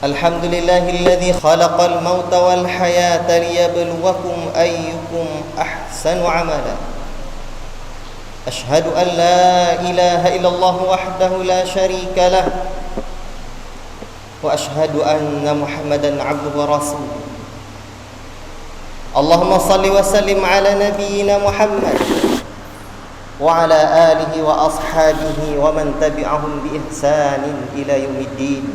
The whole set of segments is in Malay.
الحمد لله الذي خلق الموت والحياة ليبلوكم أيكم أحسن عملا أشهد أن لا إله إلا الله وحده لا شريك له وأشهد أن محمدا عبده ورسوله اللهم صل وسلم على نبينا محمد وعلى آله وأصحابه ومن تبعهم بإحسان إلى يوم الدين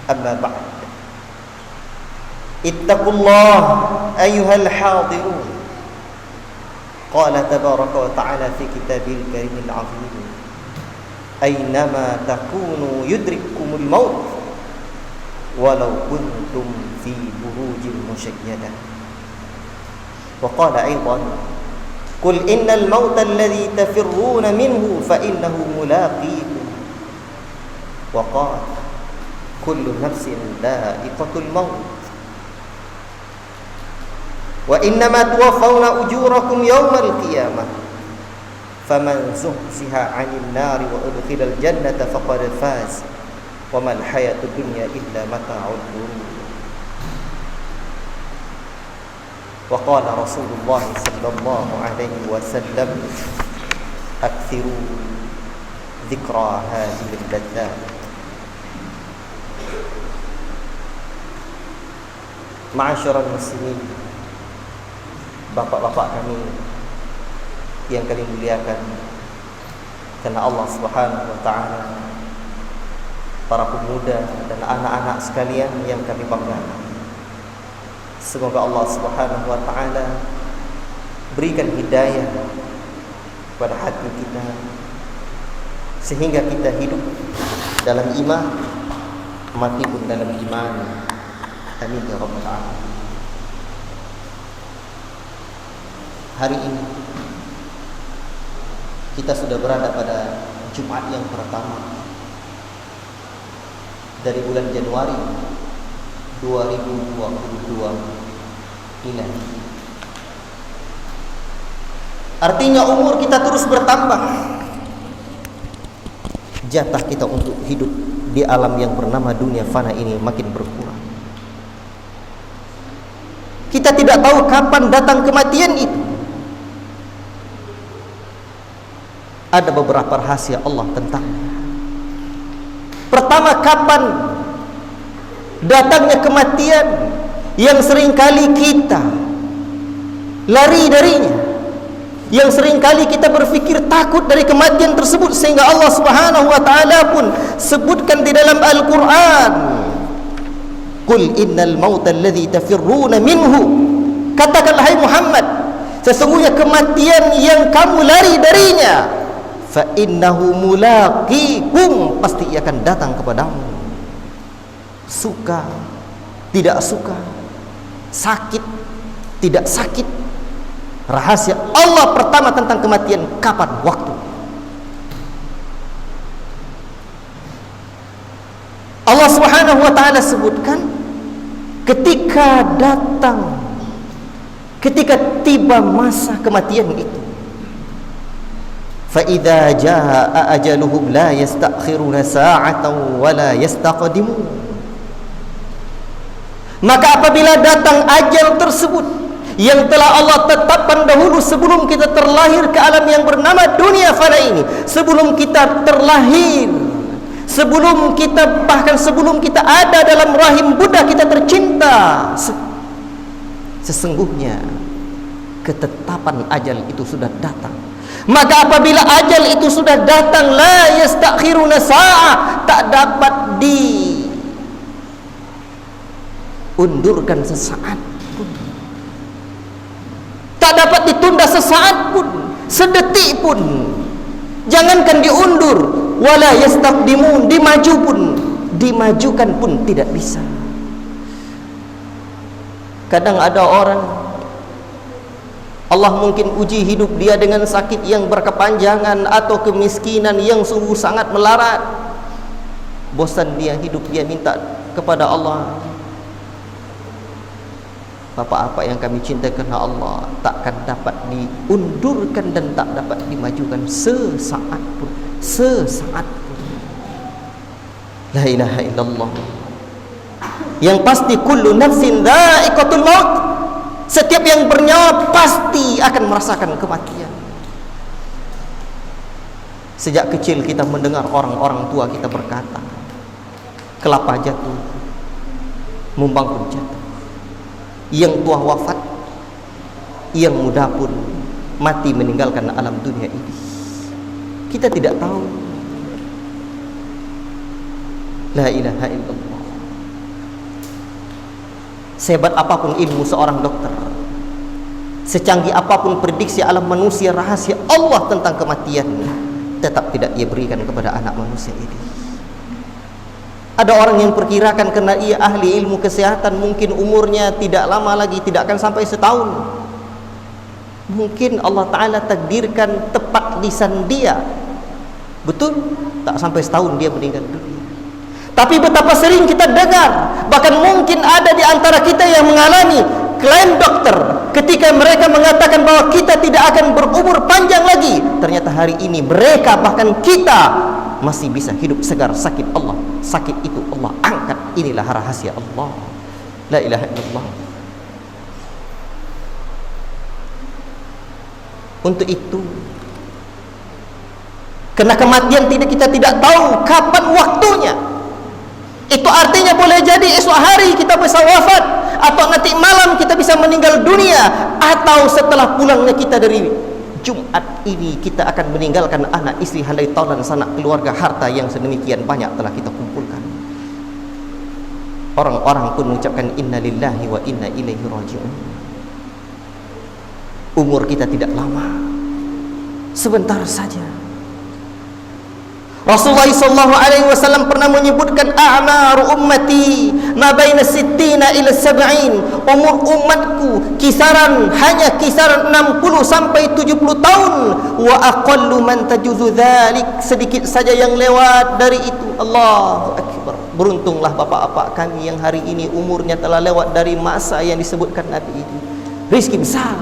أما بعد اتقوا الله أيها الحاضرون قال تبارك وتعالى في كتابه الكريم العظيم أينما تكونوا يدرككم الموت ولو كنتم في بروج مشيدة وقال أيضا قل إن الموت الذي تفرون منه فإنه ملاقيكم وقال كل نفس ذائقة الموت وإنما توفون أجوركم يوم القيامة فمن زحزح عن النار وأدخل الجنة فقد فاز وما الحياة الدنيا إلا متاع الغرور وقال رسول الله صلى الله عليه وسلم أكثروا ذكرى هذه اللذات. Ma'asyiral muslimin, bapak-bapak kami yang kami muliakan karena Allah Subhanahu wa taala, para pemuda dan anak-anak sekalian yang kami banggakan. Semoga Allah Subhanahu wa taala berikan hidayah pada hati kita sehingga kita hidup dalam iman, mati pun dalam iman. Amin ya rabbal alamin. Hari ini kita sudah berada pada Jumat yang pertama dari bulan Januari 2022 ini. Artinya umur kita terus bertambah. Jatah kita untuk hidup di alam yang bernama dunia fana ini makin berkurang. Kita tidak tahu kapan datang kematian itu. Ada beberapa rahasia Allah tentangnya. Pertama, kapan datangnya kematian yang seringkali kita lari darinya, yang seringkali kita berfikir takut dari kematian tersebut, sehingga Allah Subhanahu wa taala pun sebutkan di dalam Al-Qur'an, Qul innal mauta alladhi tafirruna minhu. Katakanlah hai Muhammad, sesungguhnya kematian yang kamu lari darinya, fa innahu mulaqikum, pasti ia akan datang kepadamu. Suka, tidak suka, sakit, tidak sakit. Rahasia Allah pertama tentang kematian, kapan waktu. Allah Subhanahu wa taala sebutkan ketika datang, ketika tiba masa kematian itu, fa idza jaa ajaluhum la yastakhiruna sa'atan wa la yastaqdimun. Maka apabila datang ajal tersebut yang telah Allah tetapkan dahulu sebelum kita terlahir ke alam yang bernama dunia fana ini, sebelum kita terlahir, sebelum kita, bahkan sebelum kita ada dalam rahim Bunda kita tercinta, sesungguhnya ketetapan ajal itu sudah datang. Maka apabila ajal itu sudah datang, la yastakhiruna sa'ah, tak dapat diundurkan sesaat pun, tak dapat ditunda sesaat pun, sedetik pun. Jangankan diundur, wala yastaqdimun, dimajukan pun tidak bisa. Kadang ada orang Allah mungkin uji hidup dia dengan sakit yang berkepanjangan atau kemiskinan yang sungguh sangat melarat. Bosan dia hidup, dia minta kepada Allah, apa-apa yang kami cintai karena Allah takkan dapat diundurkan dan tak dapat dimajukan sesaat pun, sesaat pun. La ilaha illallah. Yang pasti kullu nafsin dha'iqatul maut. Setiap yang bernyawa pasti akan merasakan kematian. Sejak kecil kita mendengar orang-orang tua kita berkata, kelapa jatuh, mumbang pun jatuh. Yang tua wafat, yang muda pun mati meninggalkan alam dunia ini. Kita tidak tahu. La ilaha illallah. Sehebat apapun ilmu seorang dokter, secanggih apapun prediksi alam manusia, rahasia Allah tentang kematian, tetap tidak ia berikan kepada anak manusia ini. Ada orang yang perkirakan karena ia ahli ilmu kesehatan, mungkin umurnya tidak lama lagi, tidak akan sampai setahun. Mungkin Allah Ta'ala takdirkan tepat lisan dia, betul, tak sampai setahun dia meninggal dunia. Tapi betapa sering kita dengar, bahkan mungkin ada di antara kita yang mengalami klaim dokter ketika mereka mengatakan bahwa kita tidak akan berumur panjang lagi. Ternyata hari ini mereka, bahkan kita, masih bisa hidup segar. Sakit Allah, sakit itu Allah angkat. Inilah rahasia Allah. La ilaha illallah. Untuk itu, karena kematian kita tidak tahu kapan waktunya. Itu artinya boleh jadi esok hari kita bisa wafat, atau nanti malam kita bisa meninggal dunia, atau setelah pulangnya kita dari Jumat ini kita akan meninggalkan anak, istri, handai taulan, sanak keluarga, harta yang sedemikian banyak telah kita kumpulkan. Orang-orang pun mengucapkan inna lillahi wa inna ilaihi raji'un. Umur kita tidak lama, sebentar saja. Rasulullah SAW pernah menyebutkan a'maru ummati ma baina sittina ila sab'in. Umur umatku hanya kisaran 60 sampai 70 tahun. Wa aqallu man tajuzu dzalik, sedikit saja yang lewat dari itu. Allahu akbar. Beruntunglah bapak-bapak kami yang hari ini umurnya telah lewat dari masa yang disebutkan Nabi itu. Rizki besar.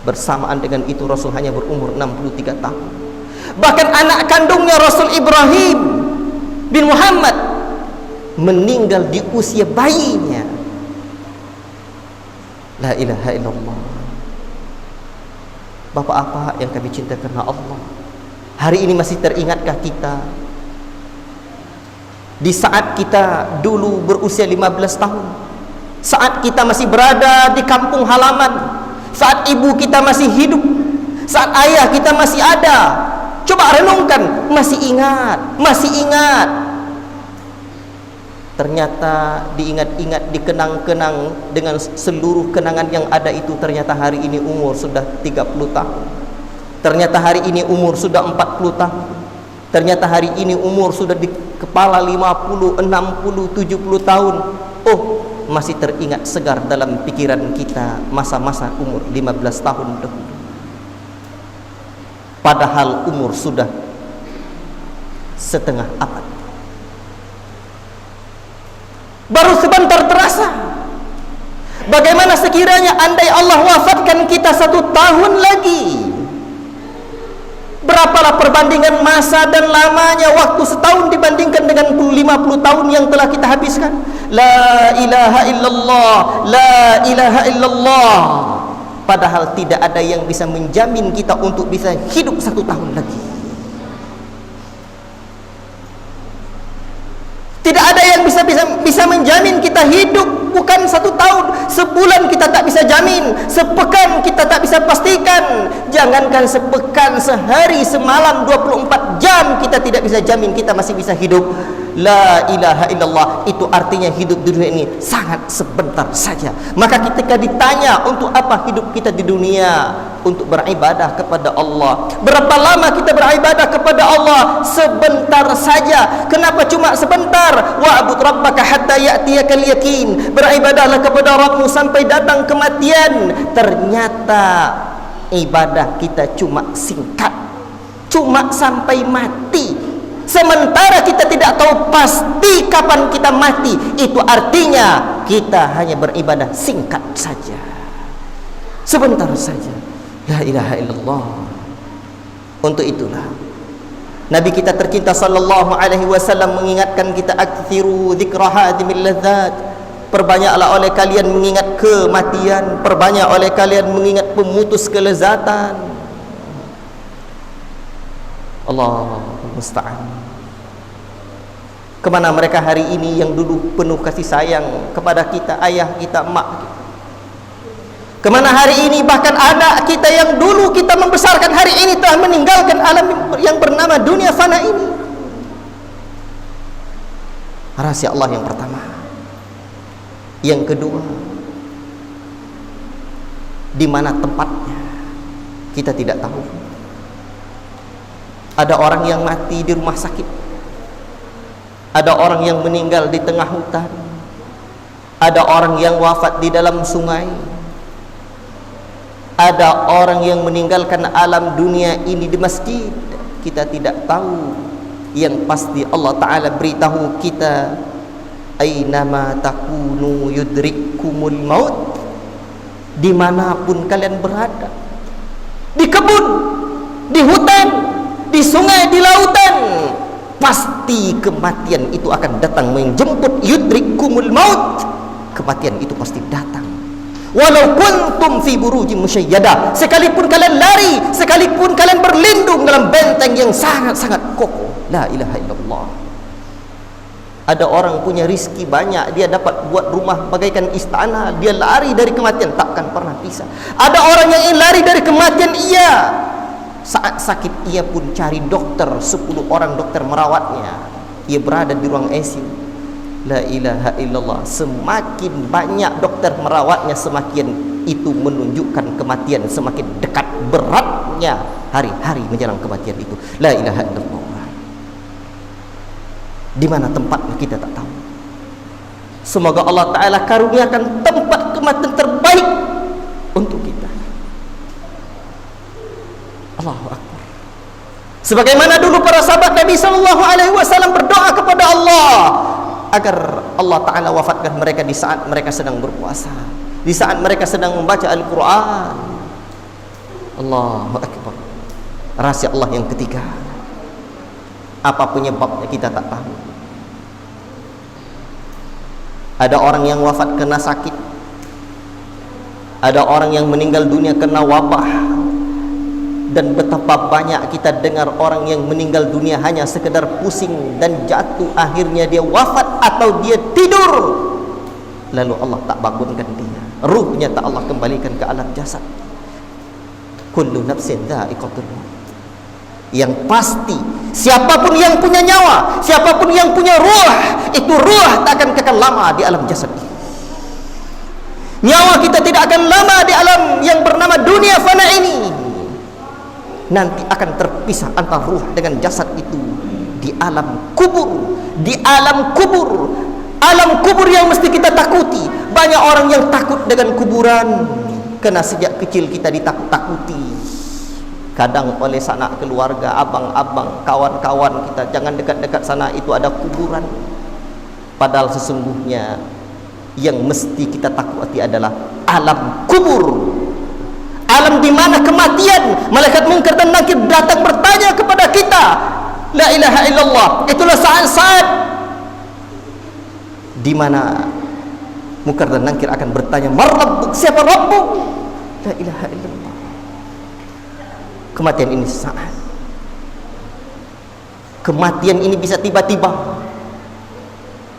Bersamaan dengan itu Rasul hanya berumur 63 tahun. Bahkan anak kandungnya Rasul Ibrahim bin Muhammad meninggal di usia bayinya. La ilaha illallah. Bapak-bapak yang kami cinta karena Allah, hari ini masih teringatkah kita di saat kita dulu berusia 15 tahun, saat kita masih berada di kampung halaman, saat ibu kita masih hidup, saat ayah kita masih ada? Coba renungkan, masih ingat. Ternyata diingat-ingat, dikenang-kenang dengan seluruh kenangan yang ada itu, ternyata hari ini umur sudah 30 tahun. Ternyata hari ini umur sudah 40 tahun. Ternyata hari ini umur sudah di kepala 50, 60, 70 tahun. Oh, masih teringat segar dalam pikiran kita masa-masa umur 15 tahun dahulu. Padahal umur sudah setengah abad. Baru sebentar terasa. Bagaimana sekiranya andai Allah wafatkan kita 1 tahun lagi? Berapalah perbandingan masa dan lamanya waktu setahun dibandingkan dengan 50 tahun yang telah kita habiskan? La ilaha illallah, la ilaha illallah. Padahal tidak ada yang bisa menjamin kita untuk bisa hidup 1 tahun lagi. Tidak ada yang bisa menjamin kita hidup bukan 1 tahun. Sebulan kita tak bisa jamin, sepekan kita tak bisa pastikan. Jangankan sepekan, sehari, semalam, 24 jam kita tidak bisa jamin kita masih bisa hidup. La ilaha illallah. Itu artinya hidup di dunia ini sangat sebentar saja. Maka ketika ditanya untuk apa hidup kita di dunia, untuk beribadah kepada Allah. Berapa lama kita beribadah kepada Allah? Sebentar saja. Kenapa cuma sebentar? Wa'bud rabbaka hatta ya'tiyakal yakin. Beribadahlah kepada Rabbmu sampai datang kematian. Ternyata ibadah kita cuma singkat, cuma sampai mati. Sementara kita tidak tahu pasti kapan kita mati. Itu artinya kita hanya beribadah singkat saja, sebentar saja. La ilaha illallah. Untuk itulah Nabi kita tercinta sallallahu alaihi wasallam mengingatkan kita, aktsiru dzikra hadimil ladzat, perbanyaklah oleh kalian mengingat kematian, perbanyak oleh kalian mengingat pemutus kelezatan. Allah musta'an. Kemana mereka hari ini yang dulu penuh kasih sayang kepada kita, ayah kita, emak kita? Kemana hari ini bahkan anak kita yang dulu kita membesarkan hari ini telah meninggalkan alam yang bernama dunia fana ini? Rahasia Allah yang pertama. Yang kedua, di mana tempatnya kita tidak tahu. Ada orang yang mati di rumah sakit, ada orang yang meninggal di tengah hutan, ada orang yang wafat di dalam sungai, ada orang yang meninggalkan alam dunia ini di masjid. Kita tidak tahu. Yang pasti Allah Ta'ala beritahu kita, aynama takunu yudrikkumul maut, dimanapun kalian berada, di kebun, di hutan, di sungai, di lautan, pasti kematian itu akan datang menjemput. Yudrikkumul maut, kematian itu pasti datang. Walau kuntum fi burujin musyayyadah, sekalipun kalian lari, sekalipun kalian berlindung dalam benteng yang sangat-sangat kokoh. La ilaha illallah. Ada orang punya rizki banyak, dia dapat buat rumah bagaikan istana, dia lari dari kematian, takkan pernah pisah. Ada orang yang ingin lari dari kematian, iya, saat sakit ia pun cari dokter, 10 orang dokter merawatnya, ia berada di ruang ICU. La ilaha illallah. Semakin banyak dokter merawatnya, semakin itu menunjukkan kematian semakin dekat, beratnya hari-hari menjelang kematian itu. La ilaha illallah. Di mana tempatnya kita tak tahu. Semoga Allah Ta'ala karuniakan tempat kematian terbaik untuk kita. Allahu Akbar. Sebagaimana dulu para sahabat Nabi SAW berdoa kepada Allah agar Allah Ta'ala wafatkan mereka di saat mereka sedang berpuasa, di saat mereka sedang membaca Al-Quran. Allahu Akbar. Rahasia Allah yang ketiga, apa penyebabnya kita tak tahu. Ada orang yang wafat karena sakit, ada orang yang meninggal dunia karena wabah. Dan betapa banyak kita dengar orang yang meninggal dunia hanya sekedar pusing dan jatuh, akhirnya dia wafat atau dia tidur, lalu Allah tak bangunkan dia, ruhnya tak Allah kembalikan ke alam jasad. Kullu nafsin dha'iqatul maut. Yang pasti, siapapun yang punya nyawa, siapapun yang punya ruh, itu ruh tak akan kekal lama di alam jasad ini. Nyawa kita tidak akan lama di alam yang bernama dunia fana ini. Nanti akan terpisah antara ruh dengan jasad itu di alam kubur. Di alam kubur, alam kubur yang mesti kita takuti. Banyak orang yang takut dengan kuburan karena sejak kecil kita ditakut-takuti. Kadang oleh sanak keluarga, abang-abang, kawan-kawan kita, jangan dekat-dekat sana, itu ada kuburan. Padahal sesungguhnya yang mesti kita takuti adalah alam kubur, alam di mana kematian, malaikat munkar dan nakir datang bertanya kepada kita. La ilaha illallah. Itulah saat-saat di mana munkar dan nakir akan bertanya, "Man rabbuk?" Siapa Rabbuk? La ilaha illallah. Kematian ini saat. Kematian ini bisa tiba-tiba.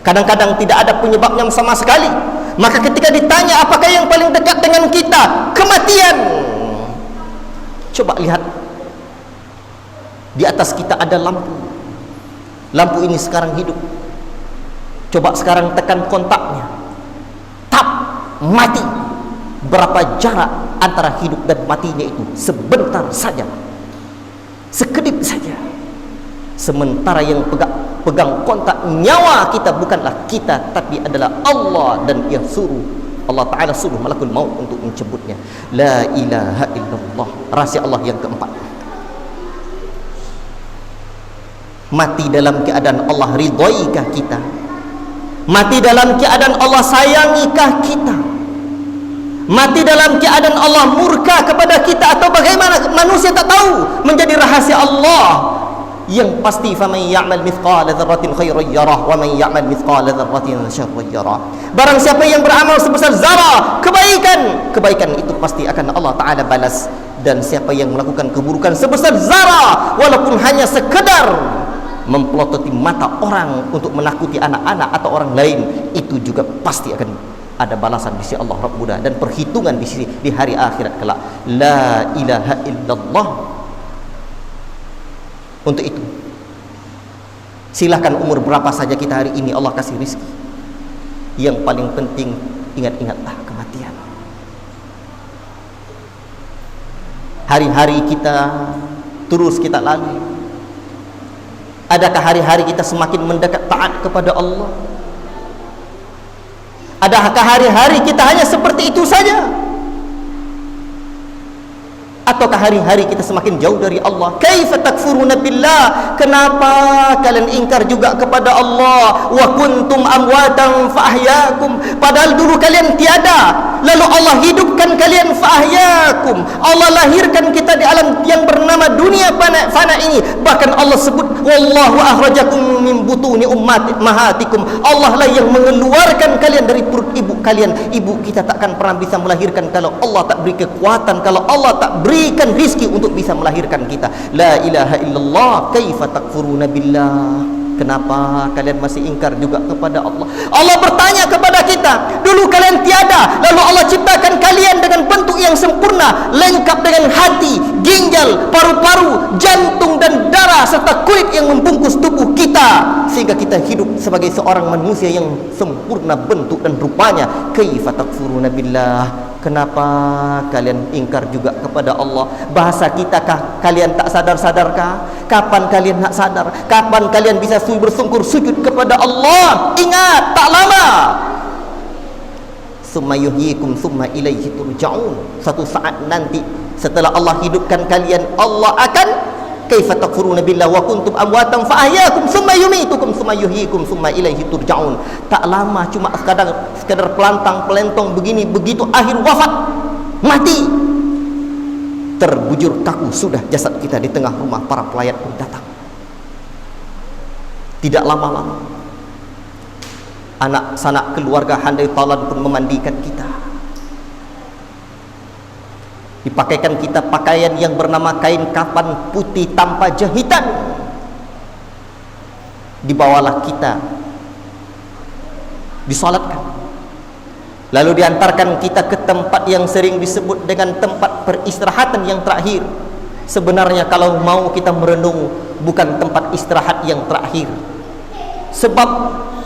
Kadang-kadang tidak ada penyebabnya sama sekali. Maka ketika ditanya apakah yang paling dekat dengan kita, kematian. Coba lihat, di atas kita ada lampu. Lampu ini sekarang hidup. Coba sekarang tekan kontaknya, tap, mati. Berapa jarak antara hidup dan matinya itu? Sebentar saja, sekedip saja. Sementara yang pegang kontak nyawa kita bukanlah kita, tapi adalah Allah, dan Ia suruh, Allah Ta'ala suruh malakul maut untuk mencabutnya. La ilaha illallah. Rahasia Allah yang keempat, mati dalam keadaan Allah ridhoikah kita? Mati dalam keadaan Allah sayangikah kita? Mati dalam keadaan Allah murka kepada kita atau bagaimana? Manusia tak tahu. Menjadi rahasia Allah. Yang pasti faman ya'mal mithqala dzarratin khairan yarah wa man ya'mal mithqala dzarratin syarran yarah. Barang siapa yang beramal sebesar zarah kebaikan, kebaikan itu pasti akan Allah Taala balas. Dan siapa yang melakukan keburukan sebesar zarah, walaupun hanya sekedar memplototi mata orang untuk menakuti anak-anak atau orang lain, itu juga pasti akan ada balasan di sisi Allah Rabbul Alamin dan perhitungan di sisi di hari akhirat kelak. La ilaha illallah. Untuk itu, silahkan umur berapa saja kita hari ini Allah kasih rizki. Yang paling penting, ingat-ingatlah kematian. Hari-hari kita terus kita lalui. Adakah hari-hari kita semakin mendekat taat kepada Allah? Adakah hari-hari kita hanya seperti itu saja? Ataukah hari-hari kita semakin jauh dari Allah? Kaifa takfuruna billah? Kenapa kalian ingkar juga kepada Allah? Wa kuntum amwatan fa ahyaakum. Padahal dulu kalian tiada, lalu Allah hidupkan kalian fa ahyaakum. Allah lahirkan kita di alam yang bernama dunia fana ini. Bahkan Allah sebut wallahu akhrajakum min butuni ummahatikum. Allah lah yang mengeluarkan kalian dari perut ibu kalian. Ibu kita takkan pernah bisa melahirkan kalau Allah tak beri kekuatan, kalau Allah tak berikan rizki untuk bisa melahirkan kita. La ilaha illallah. Kaifa takfuruna billah? Kenapa kalian masih ingkar juga kepada Allah? Allah bertanya kepada kita, dulu kalian tiada, lalu Allah ciptakan kalian dengan bentuk yang sempurna, lengkap dengan hati, ginjal, paru-paru, jantung dan darah serta kulit yang membungkus tubuh kita, sehingga kita hidup sebagai seorang manusia yang sempurna bentuk dan rupanya. Kaifa takfuruna billah? Kenapa kalian ingkar juga kepada Allah? Bahasa kita kah kalian tak sadar-sadarkah? Kapan kalian nak sadar? Kapan kalian bisa bersungkur sujud kepada Allah? Ingat, tak lama. Summa yuhyikum summa ilaihi turja'un. Satu saat nanti setelah Allah hidupkan kalian, Allah akan kaifa takfuruna billah wa kuntum amwatan fa ahyaakum summa yumitukum summa yuhyikum summa ilaihi turja'un. Tak lama, cuma sekadar pelantang pelentong begini, begitu akhir wafat, mati, terbujur kaku sudah jasad kita di tengah rumah, para pelayat pun datang. Tidak lama-lama anak sanak keluarga handai talan pun memandikan kita, dipakaikan kita pakaian yang bernama kain kafan putih tanpa jahitan. Dibawalah kita, disolatkan, lalu diantarkan kita ke tempat yang sering disebut dengan tempat peristirahatan yang terakhir. Sebenarnya kalau mau kita merenung, bukan tempat istirahat yang terakhir. Sebab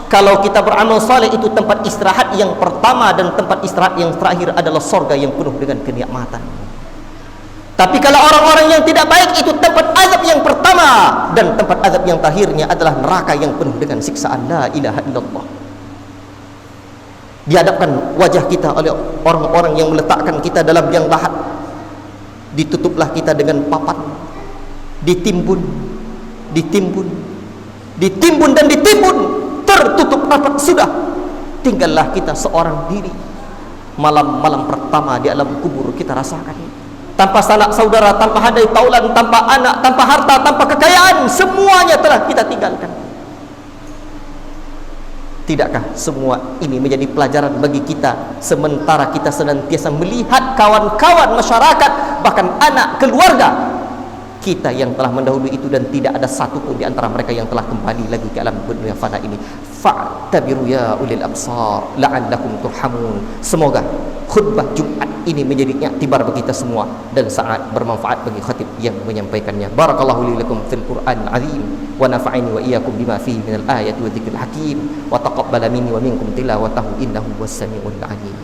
kalau kita beramal saleh itu tempat istirahat yang pertama, dan tempat istirahat yang terakhir adalah surga yang penuh dengan kenikmatan. Tapi kalau orang-orang yang tidak baik, itu tempat azab yang pertama, dan tempat azab yang terakhirnya adalah neraka yang penuh dengan siksaan. La ilaha illallah. Dihadapkan wajah kita oleh orang-orang yang meletakkan kita dalam liang lahat. Ditutuplah kita dengan papan, ditimbun, ditimbun, ditimbun dan ditimbun, tertutup rapat sudah. Tinggallah kita seorang diri. Malam-malam pertama di alam kubur kita rasakan, tanpa sanak saudara, tanpa handai taulan, tanpa anak, tanpa harta, tanpa kekayaan, semuanya telah kita tinggalkan. Tidakkah semua ini menjadi pelajaran bagi kita, sementara kita senantiasa melihat kawan-kawan masyarakat, bahkan anak keluarga kita yang telah mendahului itu, dan tidak ada satu pun di antara mereka yang telah kembali lagi ke alam dunia fana ini. Fa'tabiru ya ulil absar la'allakum turhamun. Semoga khutbah Jumat ini menjadi iktibar bagi kita semua dan sangat bermanfaat bagi khatib yang menyampaikannya. Barakallahu li lakum fil Qur'an azim wa nafa'ani wa iyyakum bima fihi minal ayati wa dzikril hakim wa taqabbala minni wa minkum tilawatahu innahu was samiul alim.